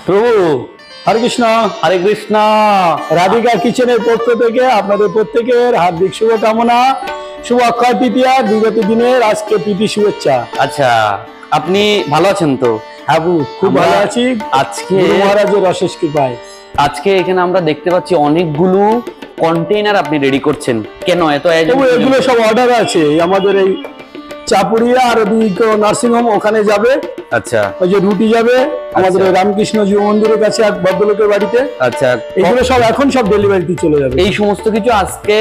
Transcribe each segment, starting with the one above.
প্রভু হরে কৃষ্ণ। হরে কৃষ্ণ। রাধিকা কিচেনের পক্ষ থেকে আপনাদের প্রত্যেকের হার্দিক শুভকামনা। শুভ অক্ষয় তৃতীয়া, বিগত দিনের আজকে প্রীতি শুভেচ্ছা। আচ্ছা, আপনি ভালো আছেন তো? হ্যাঁ খুব ভালো আছি, আজকে গুরু মহারাজের অশেষ কৃপায়। আজকে এখানে আমরা দেখতে পাচ্ছি অনেকগুলো কন্টেইনার আপনি রেডি করছেন। কেন এত আয়োজন? এগুলো সব অর্ডার আছে আমাদের এই চাপুরিয়া আর ওদিকে নার্সিংহোম, ওখানে যাবে। আচ্ছা ওই যে রুটি যাবে আমাদের ওই রামকৃষ্ণ জীব মন্দিরের কাছে এক ভদ্রলোকের বাড়িতে। আচ্ছা, এগুলো সব এখন সব ডেলিভারিতে চলে যাবে। এই সমস্ত কিছু আজকে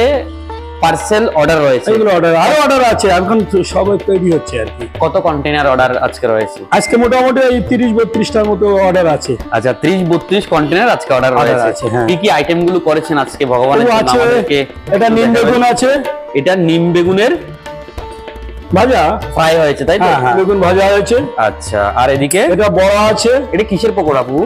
পার্সেল অর্ডার রয়েছে। এগুলো অর্ডার, আরো অর্ডার আছে, এখন সব তৈরি হচ্ছে আর কি। কত কন্টেইনার অর্ডার আজকে রয়েছে? আজকে মোটামুটি এই 30-32টার মতো অর্ডার আছে। আচ্ছা, 30-32 কন্টেইনার আজকে অর্ডার রয়েছে। আছে, হ্যাঁ। কি কি আইটেম গুলো করেছেন আজকে ভগবানের এগুলো জন্য আছে, আমাদেরকে? এটা নিম বেগুন আছে, এটা নিম বেগুনের ভাজা ফ্রাই হয়েছে, তাই তো? হ্যাঁ, বেগুন ভাজা হয়েছে। আচ্ছা, আর এদিকে এটা বড়া আছে। এটা কিসের পকোড়া আপু?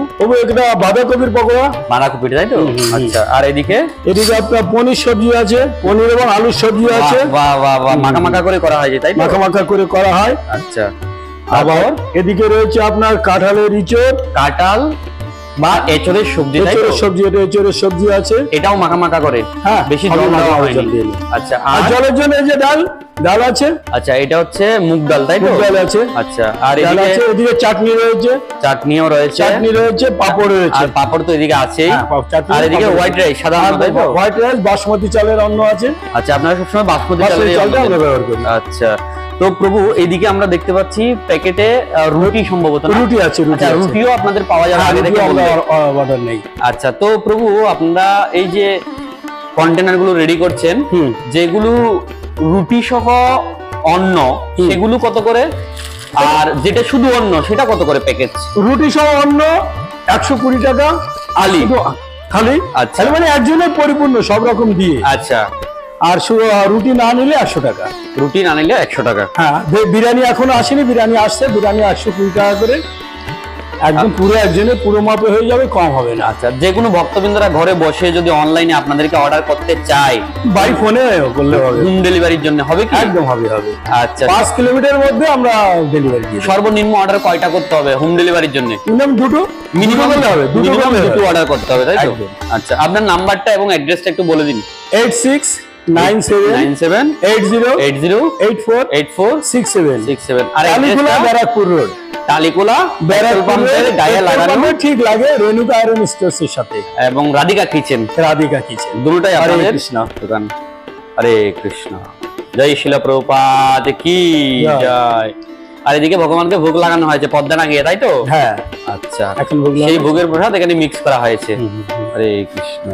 এটা বাঁধাকপির পকোড়া, বাঁধাকপির, তাই তো? আচ্ছা, আর এদিকে এদিকে আপনার পনির সবজি আছে, পনির এবং আলুর সবজি আছে। বাহ বাহ বাহ, মাখা মাখা করে করা হয়েছে, তাই তো? মাখা মাখা করে করা হয়। আচ্ছা, আবার এদিকে রয়েছে আপনার কাঁঠালের ইঁচড়, কাঁঠাল বা এঁচড়ের সবজি, তাই তো? এঁচড়ের সবজি, এটা এঁচড়ের সবজি আছে। এটাও মাখা মাখা করে, হ্যাঁ, বেশি সবই জল মাখা দেওয়া মাখা হয়নি। জল দিয়ে নিই। আচ্ছা, আর আর জলের জন্য এই যে ডাল, ডাল আছে। আচ্ছা, এটা হচ্ছে মুগ ডাল, তাই তো? মুগ ডাল আছে। আচ্ছা, আর ডাল এদিকে আছে, এদিকে চাটনি রয়েছে, চাটনিও রয়েছে। চাটনি রয়েছে, পাঁপড় রয়েছে। আর পাপড় তো এদিকে আছেই। হ্যাঁ, চাটনি, আর এদিকে পাঁপড়। হোয়াইট রাইস, সাদা অন্ন, তাই তো? হোয়াইট রাইস, বাসমতি চালের অন্ন আছে। আচ্ছা, আপনারা সবসময় বাসমতি বাসমতি চালের চালটা আমরা ব্যবহার করি। আচ্ছা, তো প্রভু এইদিকে আমরা দেখতে পাচ্ছি প্যাকেটে রুটি সম্ভবত না? রুটি আছে, রুটি আচ্ছা, আছে। রুটিও আপনাদের পাওয়া যাবে, হ্যাঁ, আগে থেকে রুটিও আমরা বলবেন। অর্ডার নেই। আচ্ছা, তো প্রভু আপনারা এই যে কন্টেনার গুলো রেডি করছেন, যেগুলো রুটি সহ অন্ন, সেগুলো কত করে? আর যেটা শুধু অন্ন সেটা কত করে প্যাকেজ? রুটি সহ অন্ন 120 টাকা আলি শুধু খালি। আচ্ছা। খালি মানে একজনের পরিপূর্ণ সব রকম দিয়ে। আচ্ছা, আর শুধু রুটি না নিলে 100 টাকা। রুটি না নিলে 100 টাকা। হ্যাঁ, বিরিয়ানি এখনো আসেনি, বিরিয়ানি আসছে, বিরিয়ানি 120 টাকা করে। একদম পুরো একজনের পুরো মাপে হয়ে যাবে, কম হবে না। আচ্ছা, যে কোনো ভক্তবৃন্দরা ঘরে বসে যদি অনলাইনে আপনাদেরকে অর্ডার করতে চায়, বাই ফোনে করলে হবে, হোম ডেলিভারির জন্য হবে কি? একদম হবে। আচ্ছা, 5 কিলোমিটারের মধ্যে আমরা ডেলিভারি দিই। সর্বনিম্ন অর্ডার কয়টা করতে হবে হোম ডেলিভারির জন্য? মিনিমাম দুটো, মিনিমাম করলে হবে, দুটো মিনিমাম করলে দুটো হবে। অর্ডার করতে হবে, তাই তো? একদম। আচ্ছা, আপনার নাম্বারটা এবং অ্যাড্রেসটা একটু বলে দিন। 8697 80 84 67 67। আর কালীকুলা অ্যাড্রেসটা ব্যারাকপুর রোড, টালিকুলা পেট্রোল পাম্পের গায়ে লাগানো, ঠিক লাগে রেণুকা আয়রন স্টোরসের সাথে, এবং রাধিকা কিচেন, রাধিকা কিচেন, দুটোটাই হরে আপনাদের কৃষ্ণ। দোকান। হরে কৃষ্ণ। জয় শিলা প্রভুপাদ কি জয়। আর এদিকে ভগবানকে ভোগ লাগানো হয়েছে পদ্মা নাগিয়ে, তাই তো? হ্যাঁ, আচ্ছা, এখন ভোগ সেই লাগানো। ভোগের প্রসাদ এখানে মিক্স করা হয়েছে। হরে কৃষ্ণ।